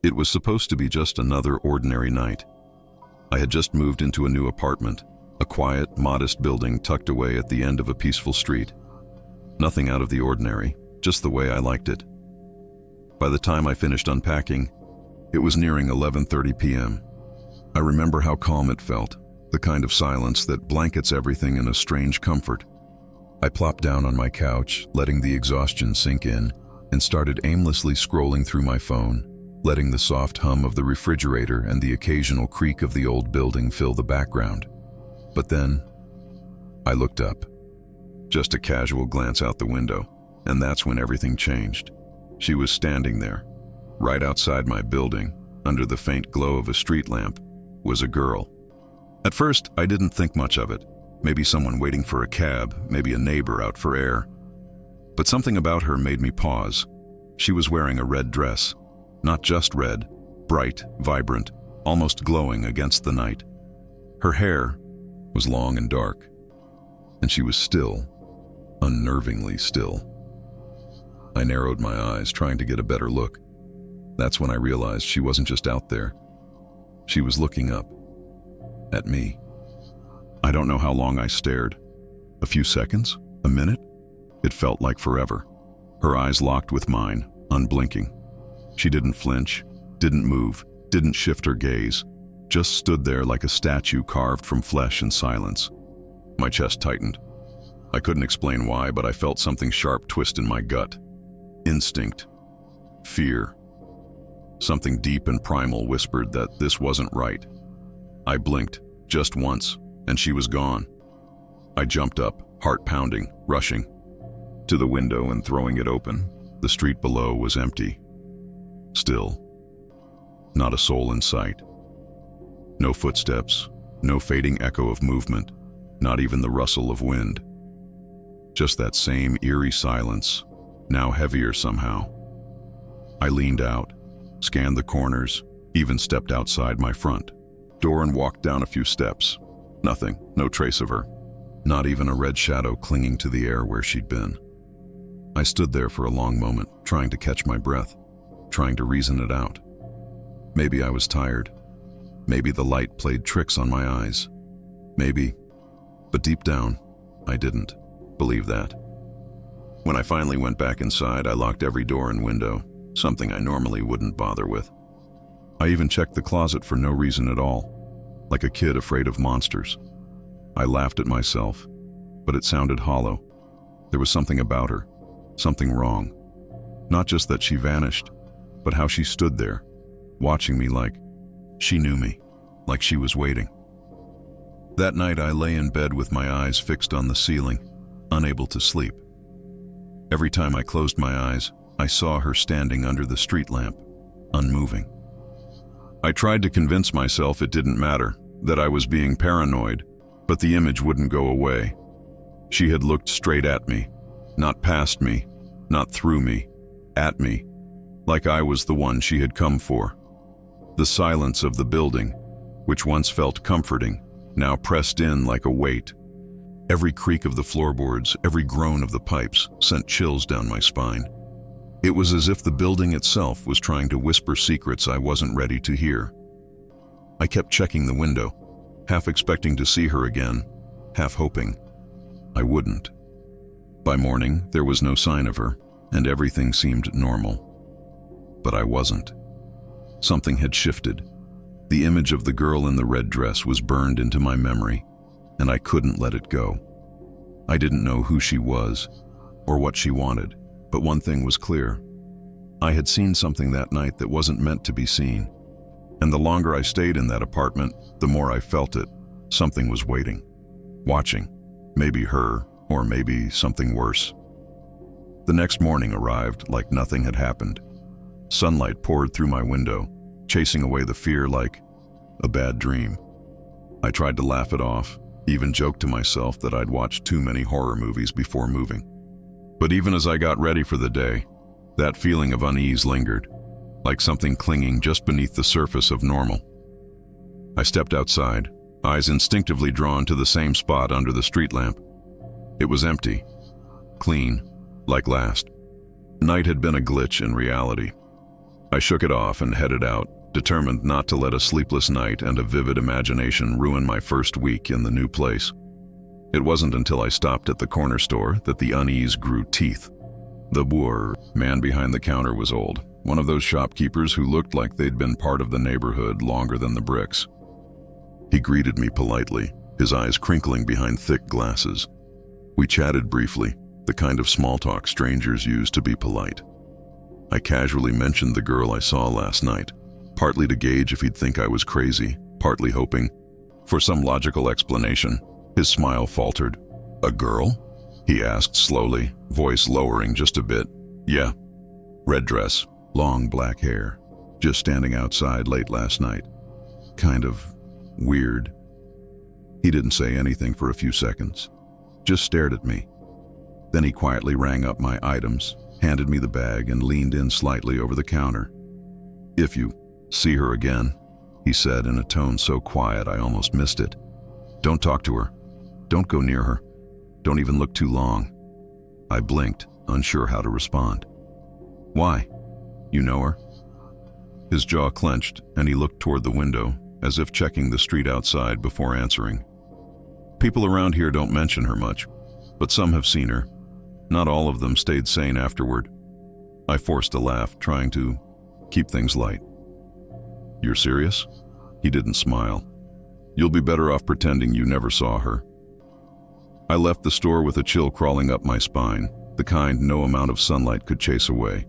It was supposed to be just another ordinary night. I had just moved into a new apartment, a quiet, modest building tucked away at the end of a peaceful street. Nothing out of the ordinary, just the way I liked it. By the time I finished unpacking, it was nearing 11:30 p.m. I remember how calm it felt, the kind of silence that blankets everything in a strange comfort. I plopped down on my couch, letting the exhaustion sink in, and started aimlessly scrolling through my phone, letting the soft hum of the refrigerator and the occasional creak of the old building fill the background. But then, I looked up. Just a casual glance out the window, and that's when everything changed. She was standing there, right outside my building, under the faint glow of a street lamp, was a girl. At first, I didn't think much of it. Maybe someone waiting for a cab, maybe a neighbor out for air. But something about her made me pause. She was wearing a red dress. Not just red, bright, vibrant, almost glowing against the night. Her hair was long and dark, and she was still, unnervingly still. I narrowed my eyes, trying to get a better look. That's when I realized she wasn't just out there. She was looking up at me. I don't know how long I stared. A few seconds? A minute? It felt like forever. Her eyes locked with mine, unblinking. She didn't flinch, didn't move, didn't shift her gaze, just stood there like a statue carved from flesh and silence. My chest tightened. I couldn't explain why, but I felt something sharp twist in my gut. Instinct. Fear. Something deep and primal whispered that this wasn't right. I blinked, just once, and she was gone. I jumped up, heart pounding, rushing to the window and throwing it open. The street below was empty. Still. Not a soul in sight. No footsteps, no fading echo of movement, not even the rustle of wind. Just that same eerie silence, now heavier somehow. I leaned out, scanned the corners, even stepped outside my front door and walked down a few steps. Nothing, no trace of her. Not even a red shadow clinging to the air where she'd been. I stood there for a long moment, trying to catch my breath, trying to reason it out. Maybe I was tired. Maybe the light played tricks on my eyes. Maybe. But deep down, I didn't believe that. When I finally went back inside, I locked every door and window, something I normally wouldn't bother with. I even checked the closet for no reason at all, like a kid afraid of monsters. I laughed at myself, but it sounded hollow. There was something about her, something wrong. Not just that she vanished, but how she stood there, watching me like she knew me, like she was waiting. That night I lay in bed with my eyes fixed on the ceiling, unable to sleep. Every time I closed my eyes, I saw her standing under the street lamp, unmoving. I tried to convince myself it didn't matter, that I was being paranoid, but the image wouldn't go away. She had looked straight at me, not past me, not through me, at me, like I was the one she had come for. The silence of the building, which once felt comforting, now pressed in like a weight. Every creak of the floorboards, every groan of the pipes sent chills down my spine. It was as if the building itself was trying to whisper secrets I wasn't ready to hear. I kept checking the window, half expecting to see her again, half hoping I wouldn't. By morning, there was no sign of her, and everything seemed normal. But I wasn't. Something had shifted. The image of the girl in the red dress was burned into my memory, and I couldn't let it go. I didn't know who she was, or what she wanted, but one thing was clear. I had seen something that night that wasn't meant to be seen, and the longer I stayed in that apartment, the more I felt it. Something was waiting, watching, maybe her, or maybe something worse. The next morning arrived like nothing had happened. Sunlight poured through my window, chasing away the fear like a bad dream. I tried to laugh it off, even joked to myself that I'd watched too many horror movies before moving. But even as I got ready for the day, that feeling of unease lingered, like something clinging just beneath the surface of normal. I stepped outside, eyes instinctively drawn to the same spot under the street lamp. It was empty, clean, like last. Night had been a glitch in reality. I shook it off and headed out, determined not to let a sleepless night and a vivid imagination ruin my first week in the new place. It wasn't until I stopped at the corner store that the unease grew teeth. The man behind the counter was old, one of those shopkeepers who looked like they'd been part of the neighborhood longer than the bricks. He greeted me politely, his eyes crinkling behind thick glasses. We chatted briefly, the kind of small talk strangers use to be polite. I casually mentioned the girl I saw last night, partly to gauge if he'd think I was crazy, partly hoping for some logical explanation. His smile faltered. "A girl?" he asked slowly, voice lowering just a bit. "Yeah. Red dress, long black hair, just standing outside late last night. Kind of weird." He didn't say anything for a few seconds, just stared at me. Then he quietly rang up my items, handed me the bag, and leaned in slightly over the counter. "If you see her again," he said in a tone so quiet I almost missed it, "don't talk to her. Don't go near her. Don't even look too long." I blinked, unsure how to respond. "Why? You know her?" His jaw clenched, and he looked toward the window, as if checking the street outside before answering. "People around here don't mention her much, but some have seen her. Not all of them stayed sane afterward." I forced a laugh, trying to keep things light. "You're serious?" He didn't smile. "You'll be better off pretending you never saw her." I left the store with a chill crawling up my spine, the kind no amount of sunlight could chase away.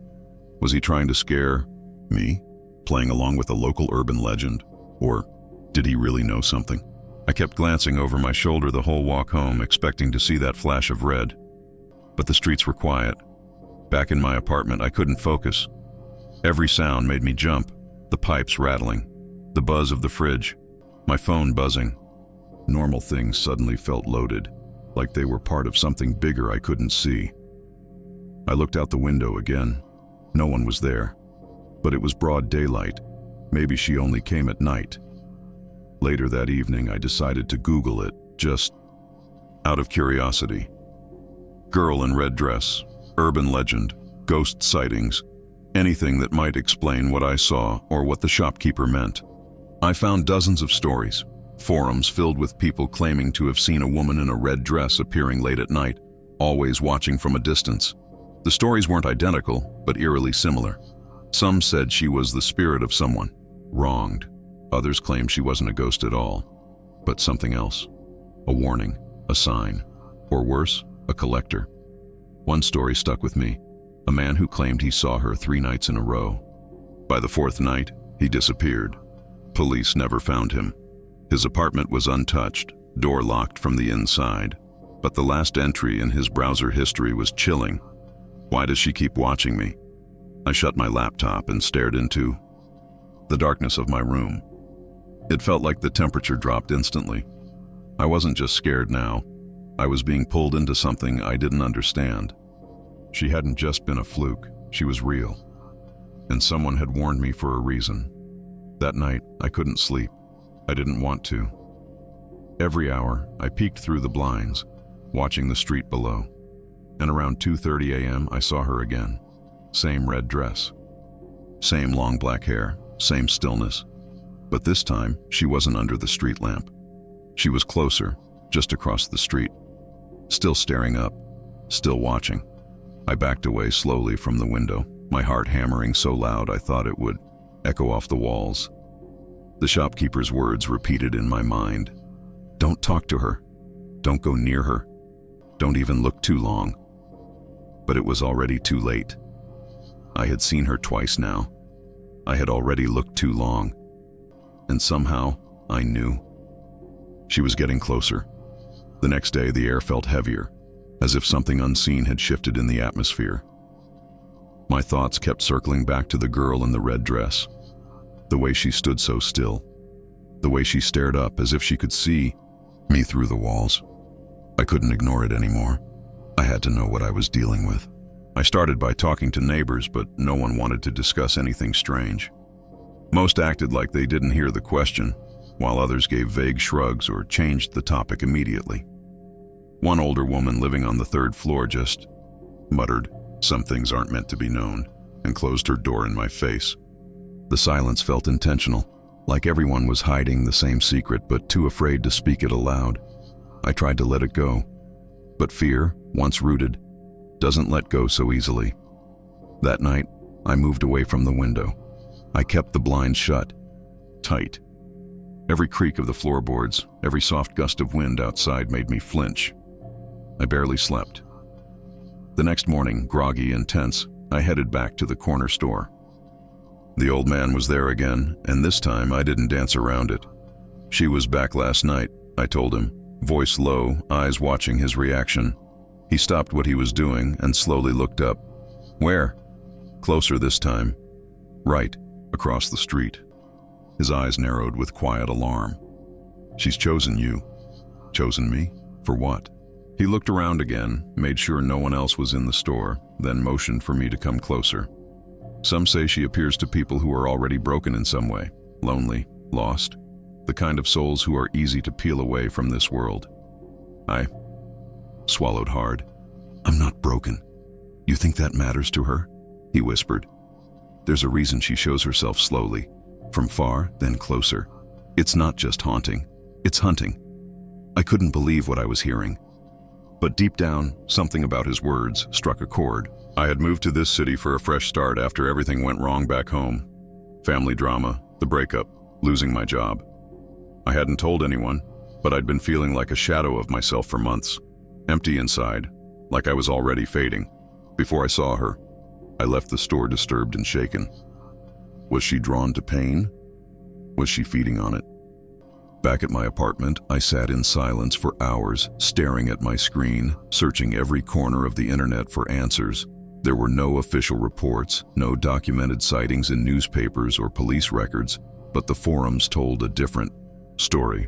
Was he trying to scare me, playing along with a local urban legend? Or did he really know something? I kept glancing over my shoulder the whole walk home, expecting to see that flash of red. But the streets were quiet. Back in my apartment, I couldn't focus. Every sound made me jump, the pipes rattling, the buzz of the fridge, my phone buzzing. Normal things suddenly felt loaded, like they were part of something bigger I couldn't see. I looked out the window again. No one was there. But it was broad daylight. Maybe she only came at night. Later that evening, I decided to Google it, just out of curiosity. Girl in red dress, urban legend, ghost sightings, anything that might explain what I saw or what the shopkeeper meant. I found dozens of stories, forums filled with people claiming to have seen a woman in a red dress appearing late at night, always watching from a distance. The stories weren't identical, but eerily similar. Some said she was the spirit of someone wronged. Others claimed she wasn't a ghost at all, but something else. A warning, a sign, or worse, a collector. One story stuck with me. A man who claimed he saw her 3 nights in a row. By the 4th night, he disappeared. Police never found him. His apartment was untouched, door locked from the inside, but the last entry in his browser history was chilling. Why does she keep watching me? I shut my laptop and stared into the darkness of my room. It felt like the temperature dropped instantly. I wasn't just scared now. I was being pulled into something I didn't understand. She hadn't just been a fluke, she was real. And someone had warned me for a reason. That night, I couldn't sleep. I didn't want to. Every hour, I peeked through the blinds, watching the street below. And around 2:30 a.m., I saw her again. Same red dress. Same long black hair, same stillness. But this time, she wasn't under the street lamp. She was closer, just across the street. Still staring up, still watching. I backed away slowly from the window, my heart hammering so loud I thought it would echo off the walls. The shopkeeper's words repeated in my mind. Don't talk to her. Don't go near her. Don't even look too long. But it was already too late. I had seen her twice now. I had already looked too long. And somehow, I knew. She was getting closer. The next day, the air felt heavier, as if something unseen had shifted in the atmosphere. My thoughts kept circling back to the girl in the red dress. The way she stood so still. The way she stared up as if she could see me through the walls. I couldn't ignore it anymore. I had to know what I was dealing with. I started by talking to neighbors, but no one wanted to discuss anything strange. Most acted like they didn't hear the question, while others gave vague shrugs or changed the topic immediately. One older woman living on the 3rd floor just muttered, "Some things aren't meant to be known," and closed her door in my face. The silence felt intentional, like everyone was hiding the same secret but too afraid to speak it aloud. I tried to let it go, but fear, once rooted, doesn't let go so easily. That night, I moved away from the window. I kept the blinds shut, tight. Every creak of the floorboards, every soft gust of wind outside made me flinch. I barely slept. The next morning, groggy and tense, I headed back to the corner store. The old man was there again, and this time I didn't dance around it. "She was back last night," I told him, voice low, eyes watching his reaction. He stopped what he was doing and slowly looked up. "Where?" "Closer this time." "Right, across the street." His eyes narrowed with quiet alarm. "She's chosen you." "Chosen me? For what?" He looked around again, made sure no one else was in the store, then motioned for me to come closer. "Some say she appears to people who are already broken in some way, lonely, lost, the kind of souls who are easy to peel away from this world." I swallowed hard. "I'm not broken. You think that matters to her?" he whispered. "There's a reason she shows herself slowly, from far, then closer. It's not just haunting, it's hunting." I couldn't believe what I was hearing. But deep down, something about his words struck a chord. I had moved to this city for a fresh start after everything went wrong back home. Family drama, the breakup, losing my job. I hadn't told anyone, but I'd been feeling like a shadow of myself for months. Empty inside, like I was already fading. Before I saw her, I left the store disturbed and shaken. Was she drawn to pain? Was she feeding on it? Back at my apartment, I sat in silence for hours, staring at my screen, searching every corner of the internet for answers. There were no official reports, no documented sightings in newspapers or police records, but the forums told a different story.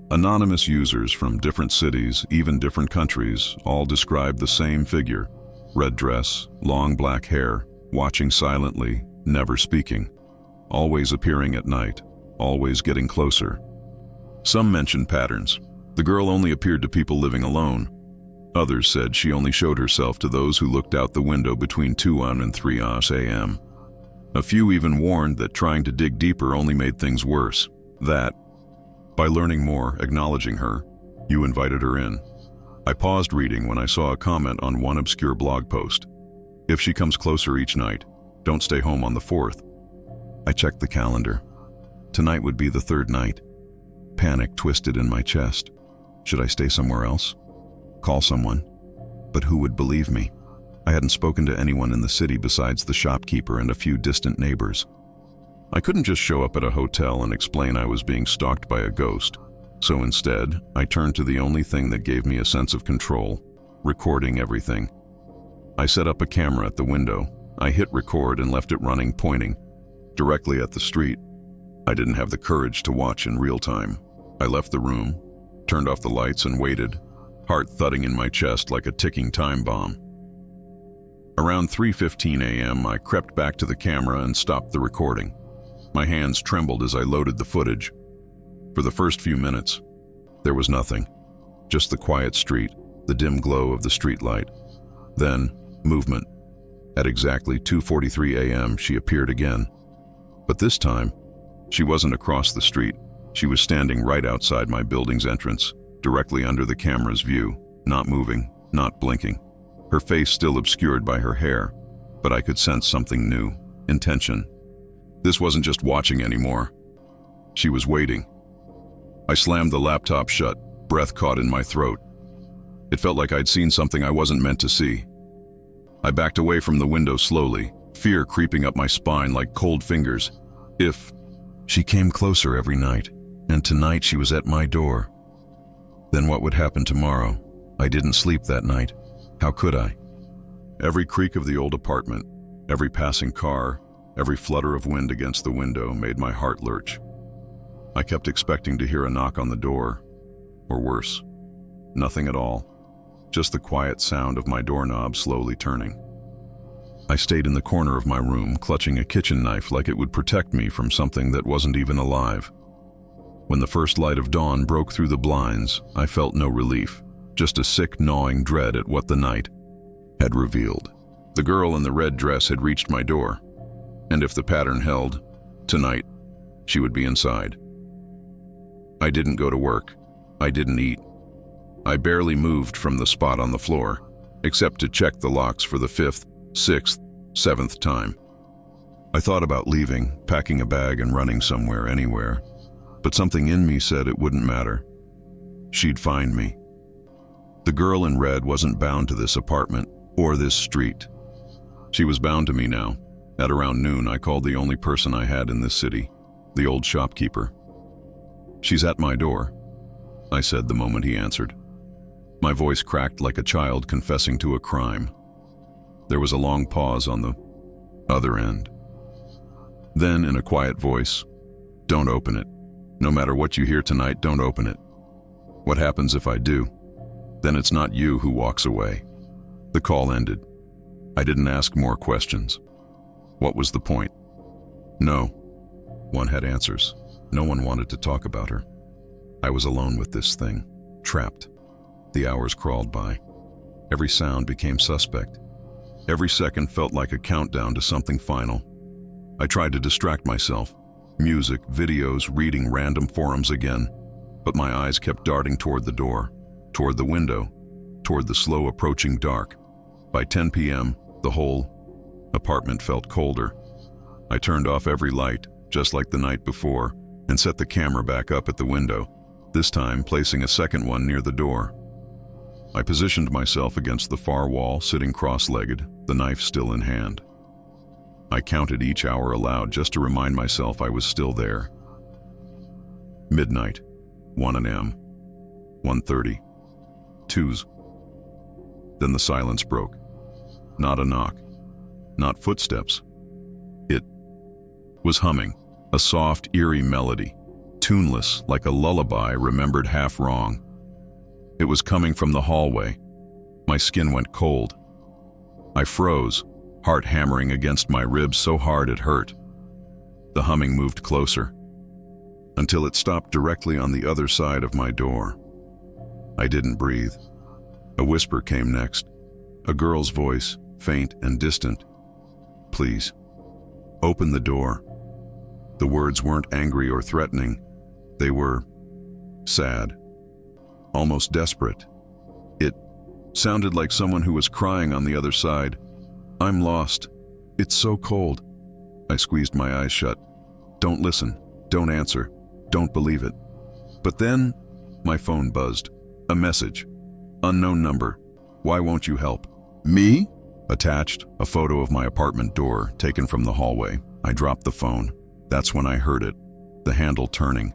Anonymous users from different cities, even different countries, all described the same figure. Red dress, long black hair, watching silently, never speaking. Always appearing at night, always getting closer. Some mentioned patterns. The girl only appeared to people living alone. Others said she only showed herself to those who looked out the window between 2 and 3 a.m. A few even warned that trying to dig deeper only made things worse. That, by learning more, acknowledging her, you invited her in. I paused reading when I saw a comment on one obscure blog post. "If she comes closer each night, don't stay home on the 4th. I checked the calendar. Tonight would be the 3rd night. Panic twisted in my chest. Should I stay somewhere else? Call someone? But who would believe me? I hadn't spoken to anyone in the city besides the shopkeeper and a few distant neighbors. I couldn't just show up at a hotel and explain I was being stalked by a ghost. So instead, I turned to the only thing that gave me a sense of control, recording everything. I set up a camera at the window. I hit record and left it running, pointing directly at the street. I didn't have the courage to watch in real time. I left the room, turned off the lights and waited, heart thudding in my chest like a ticking time bomb. Around 3:15 a.m., I crept back to the camera and stopped the recording. My hands trembled as I loaded the footage. For the first few minutes, there was nothing. Just the quiet street, the dim glow of the streetlight. Then, movement. At exactly 2:43 a.m., she appeared again. But this time, she wasn't across the street. She was standing right outside my building's entrance, directly under the camera's view, not moving, not blinking. Her face still obscured by her hair, but I could sense something new, intention. This wasn't just watching anymore. She was waiting. I slammed the laptop shut, breath caught in my throat. It felt like I'd seen something I wasn't meant to see. I backed away from the window slowly, fear creeping up my spine like cold fingers. If she came closer every night, and tonight she was at my door, then what would happen tomorrow? I didn't sleep that night. How could I? Every creak of the old apartment, every passing car, every flutter of wind against the window made my heart lurch. I kept expecting to hear a knock on the door, or worse, nothing at all, just the quiet sound of my doorknob slowly turning. I stayed in the corner of my room, clutching a kitchen knife like it would protect me from something that wasn't even alive. When the first light of dawn broke through the blinds, I felt no relief, just a sick, gnawing dread at what the night had revealed. The girl in the red dress had reached my door. And if the pattern held, tonight, she would be inside. I didn't go to work. I didn't eat. I barely moved from the spot on the floor, except to check the locks for the 5th, 6th, 7th time. I thought about leaving, packing a bag and running somewhere, anywhere, but something in me said it wouldn't matter. She'd find me. The girl in red wasn't bound to this apartment or this street. She was bound to me now. At around noon, I called the only person I had in this city, the old shopkeeper. "She's at my door," I said the moment he answered. My voice cracked like a child confessing to a crime. There was a long pause on the other end. Then, in a quiet voice, "Don't open it. No matter what you hear tonight, don't open it. What happens if I do? Then it's not you who walks away." The call ended. I didn't ask more questions. What was the point? No one had answers. No one wanted to talk about her. I was alone with this thing, trapped. The hours crawled by. Every sound became suspect. Every second felt like a countdown to something final. I tried to distract myself. Music, videos, reading random forums again. But my eyes kept darting toward the door, toward the window, toward the slow approaching dark. By 10 p.m., the whole apartment felt colder. I turned off every light, just like the night before, and set the camera back up at the window, this time placing a second one near the door. I positioned myself against the far wall, sitting cross-legged, the knife still in hand. I counted each hour aloud just to remind myself I was still there. Midnight, 1 a.m., 1:30, 2s. Then the silence broke. Not a knock, not footsteps. It was humming, a soft, eerie melody, tuneless like a lullaby remembered half wrong. It was coming from the hallway. My skin went cold. I froze, heart hammering against my ribs so hard it hurt. The humming moved closer, until it stopped directly on the other side of my door. I didn't breathe. A whisper came next, a girl's voice, faint and distant. "Please, open the door." The words weren't angry or threatening. They were sad, almost desperate. It sounded like someone who was crying on the other side. "I'm lost. It's so cold." I squeezed my eyes shut. "Don't listen. Don't answer. Don't believe it." But then, my phone buzzed. A message. "Unknown number. Why won't you help?" "Me?" Attached, a photo of my apartment door, taken from the hallway. I dropped the phone. That's when I heard it, the handle turning.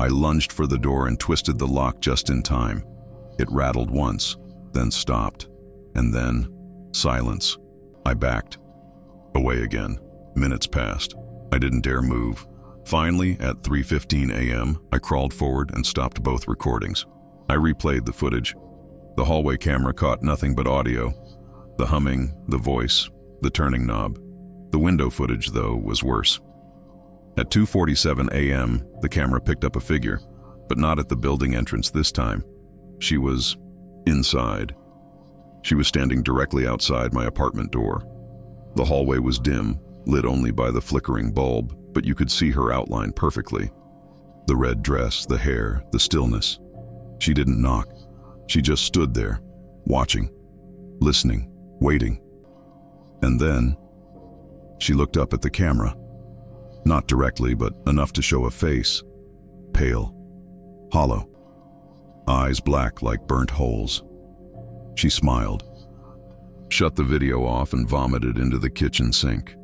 I lunged for the door and twisted the lock just in time. It rattled once, then stopped, and then silence. I backed away again. Minutes passed. I didn't dare move. Finally, at 3:15 a.m., I crawled forward and stopped both recordings. I replayed the footage. The hallway camera caught nothing but audio. The humming, the voice, the turning knob. The window footage, though, was worse. At 2:47 a.m., the camera picked up a figure, but not at the building entrance this time. She was inside. She was standing directly outside my apartment door. The hallway was dim, lit only by the flickering bulb, but you could see her outline perfectly. The red dress, the hair, the stillness. She didn't knock. She just stood there, watching, listening, waiting. And then, she looked up at the camera. Not directly, but enough to show a face. Pale, hollow, eyes black like burnt holes. She smiled, shut the video off and vomited into the kitchen sink.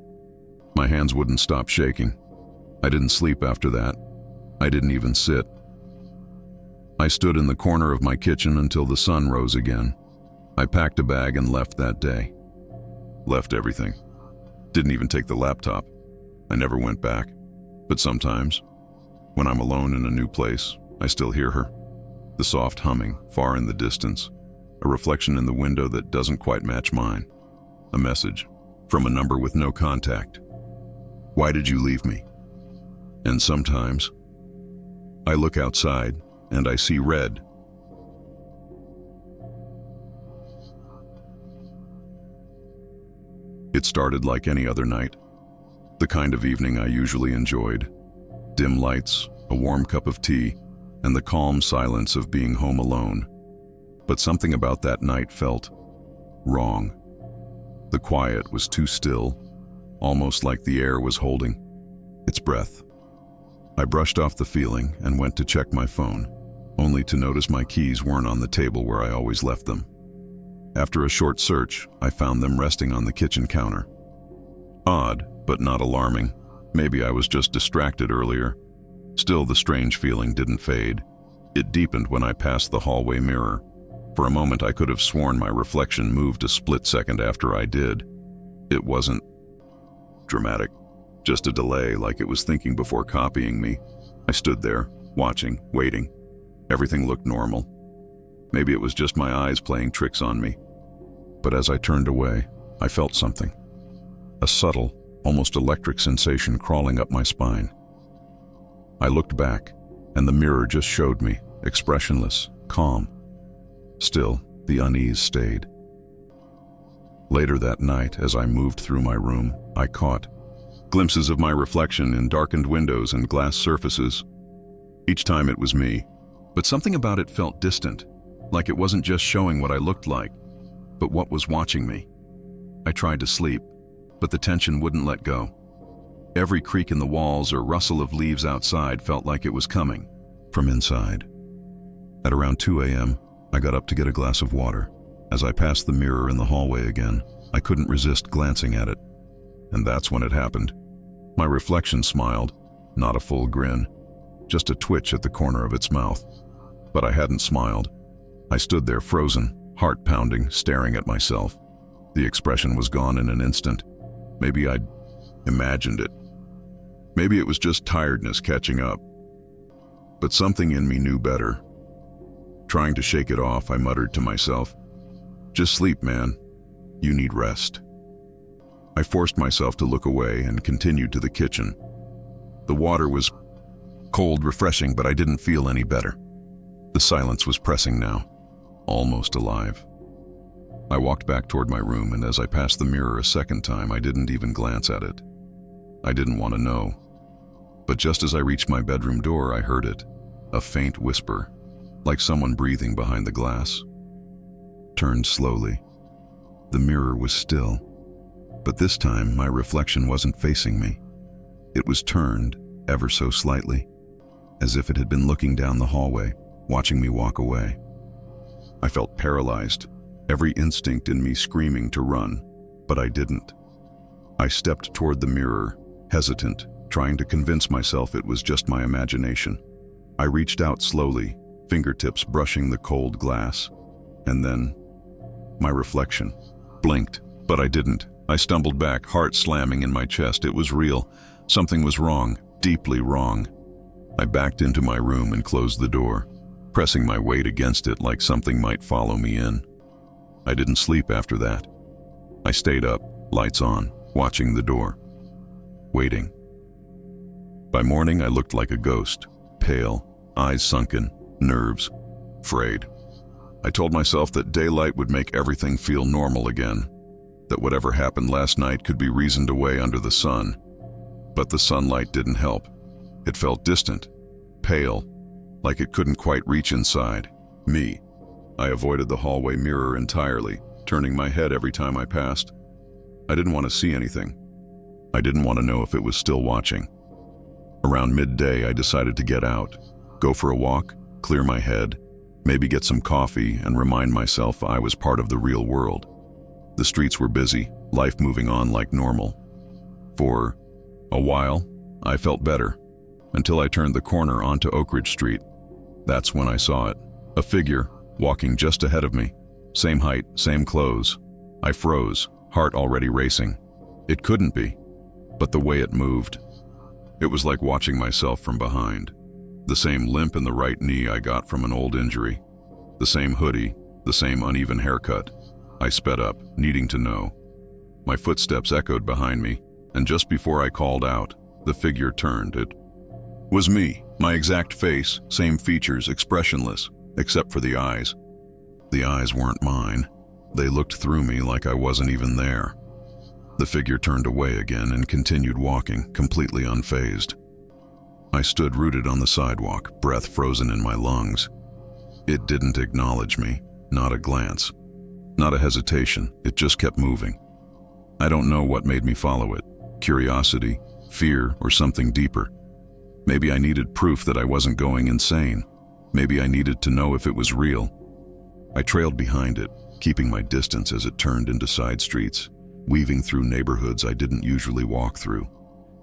My hands wouldn't stop shaking. I didn't sleep after that. I didn't even sit. I stood in the corner of my kitchen until the sun rose again. I packed a bag and left that day. Left everything. Didn't even take the laptop. I never went back. But sometimes, when I'm alone in a new place, I still hear her. The soft humming, far in the distance. A reflection in the window that doesn't quite match mine. A message, from a number with no contact. "Why did you leave me?" And sometimes, I look outside and I see red. It started like any other night. The kind of evening I usually enjoyed. Dim lights, a warm cup of tea, and the calm silence of being home alone. But something about that night felt wrong. The quiet was too still, almost like the air was holding its breath. I brushed off the feeling and went to check my phone, only to notice my keys weren't on the table where I always left them. After a short search, I found them resting on the kitchen counter. Odd, but not alarming. Maybe I was just distracted earlier. Still, the strange feeling didn't fade. It deepened when I passed the hallway mirror. For a moment, I could have sworn my reflection moved a split second after I did. It wasn't dramatic, just a delay, like it was thinking before copying me. I stood there, watching, waiting. Everything looked normal. Maybe it was just my eyes playing tricks on me. But as I turned away, I felt something. A subtle, almost electric sensation crawling up my spine. I looked back, and the mirror just showed me, expressionless, calm. Still, the unease stayed. Later that night, as I moved through my room, I caught glimpses of my reflection in darkened windows and glass surfaces. Each time it was me, but something about it felt distant, like it wasn't just showing what I looked like, but what was watching me. I tried to sleep, but the tension wouldn't let go. Every creak in the walls or rustle of leaves outside felt like it was coming from inside. At around 2 a.m., I got up to get a glass of water. As I passed the mirror in the hallway again, I couldn't resist glancing at it. And that's when it happened. My reflection smiled, not a full grin, just a twitch at the corner of its mouth. But I hadn't smiled. I stood there frozen, heart pounding, staring at myself. The expression was gone in an instant. Maybe I'd imagined it. Maybe it was just tiredness catching up. But something in me knew better. Trying to shake it off, I muttered to myself, "Just sleep, man. You need rest." I forced myself to look away and continued to the kitchen. The water was cold, refreshing, but I didn't feel any better. The silence was pressing now, almost alive. I walked back toward my room, and as I passed the mirror a second time, I didn't even glance at it. I didn't want to know. But just as I reached my bedroom door, I heard it, a faint whisper, like someone breathing behind the glass. Turned slowly. The mirror was still, but this time my reflection wasn't facing me. It was turned, ever so slightly, as if it had been looking down the hallway, watching me walk away. I felt paralyzed, every instinct in me screaming to run, but I didn't. I stepped toward the mirror, hesitant, trying to convince myself it was just my imagination. I reached out slowly, fingertips brushing the cold glass, and then my reflection blinked, but I didn't. I stumbled back, heart slamming in my chest. It was real. Something was wrong, deeply wrong. I backed into my room and closed the door, pressing my weight against it like something might follow me in. I didn't sleep after that. I stayed up, lights on, watching the door, waiting. By morning, I looked like a ghost, pale, eyes sunken, nerves frayed. I told myself that daylight would make everything feel normal again, that whatever happened last night could be reasoned away under the sun. But the sunlight didn't help. It felt distant, pale, like it couldn't quite reach inside me. I avoided the hallway mirror entirely, turning my head every time I passed. I didn't want to see anything. I didn't want to know if it was still watching. Around midday, I decided to get out, go for a walk, clear my head, maybe get some coffee and remind myself I was part of the real world. The streets were busy, life moving on like normal. For a while, I felt better, until I turned the corner onto Oak Ridge Street. That's when I saw it, a figure walking just ahead of me, same height, same clothes. I froze, heart already racing. It couldn't be, but the way it moved, it was like watching myself from behind. The same limp in the right knee I got from an old injury, the same hoodie, the same uneven haircut. I sped up, needing to know. My footsteps echoed behind me, and just before I called out, the figure turned. It was me, my exact face, same features, expressionless, except for the eyes. The eyes weren't mine. They looked through me like I wasn't even there. The figure turned away again and continued walking, completely unfazed. I stood rooted on the sidewalk, breath frozen in my lungs. It didn't acknowledge me, not a glance, not a hesitation. It just kept moving. I don't know what made me follow it, curiosity, fear, or something deeper. Maybe I needed proof that I wasn't going insane. Maybe I needed to know if it was real. I trailed behind it, keeping my distance as it turned into side streets, weaving through neighborhoods I didn't usually walk through.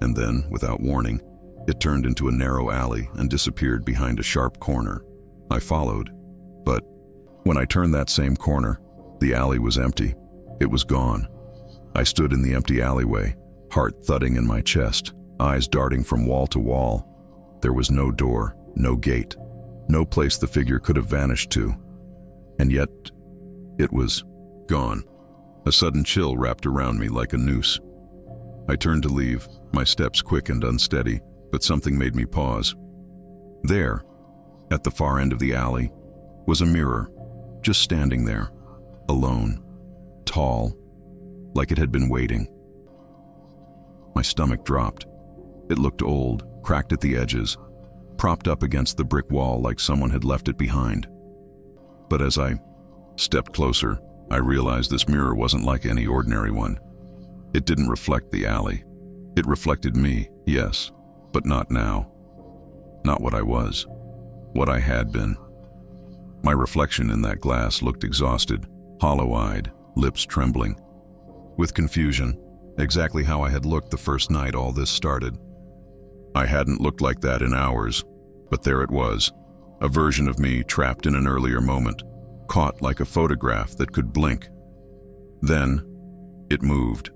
And then, without warning, it turned into a narrow alley and disappeared behind a sharp corner. I followed, but when I turned that same corner, the alley was empty. It was gone. I stood in the empty alleyway, heart thudding in my chest, eyes darting from wall to wall. There was no door, no gate, no place the figure could have vanished to. And yet, it was gone. A sudden chill wrapped around me like a noose. I turned to leave, my steps quick and unsteady, but something made me pause. There, at the far end of the alley, was a mirror, just standing there, alone, tall, like it had been waiting. My stomach dropped. It looked old, cracked at the edges, propped up against the brick wall like someone had left it behind. But as I stepped closer, I realized this mirror wasn't like any ordinary one. It didn't reflect the alley. It reflected me, yes, but not now. Not what I was, what I had been. My reflection in that glass looked exhausted, hollow-eyed, lips trembling. With confusion, exactly how I had looked the first night all this started. I hadn't looked like that in hours, but there it was, a version of me trapped in an earlier moment, caught like a photograph that could blink. Then, it moved.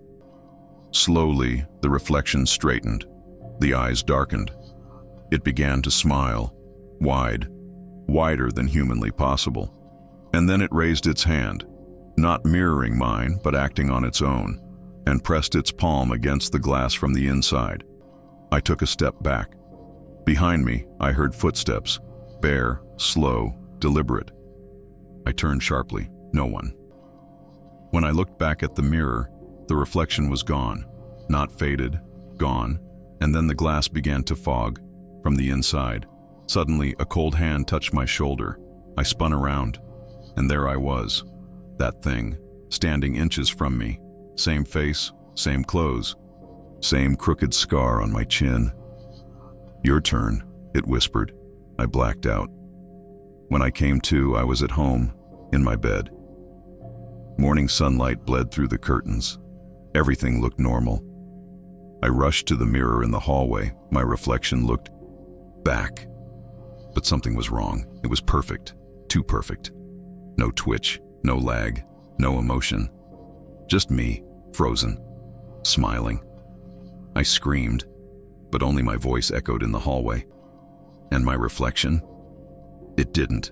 Slowly, the reflection straightened, the eyes darkened. It began to smile, wide, wider than humanly possible. And then it raised its hand, not mirroring mine, but acting on its own, and pressed its palm against the glass from the inside. I took a step back. Behind me, I heard footsteps, bare, slow, deliberate. I turned sharply, no one. When I looked back at the mirror, the reflection was gone, not faded, gone, and then the glass began to fog from the inside. Suddenly, a cold hand touched my shoulder. I spun around, and there I was, that thing, standing inches from me, same face, same clothes, same crooked scar on my chin. "Your turn," it whispered. I blacked out. When I came to, I was at home, in my bed. Morning sunlight bled through the curtains. Everything looked normal. I rushed to the mirror in the hallway. My reflection looked back. But something was wrong. It was perfect, too perfect. No twitch, no lag, no emotion. Just me, frozen, smiling. I screamed, but only my voice echoed in the hallway. And my reflection? It didn't.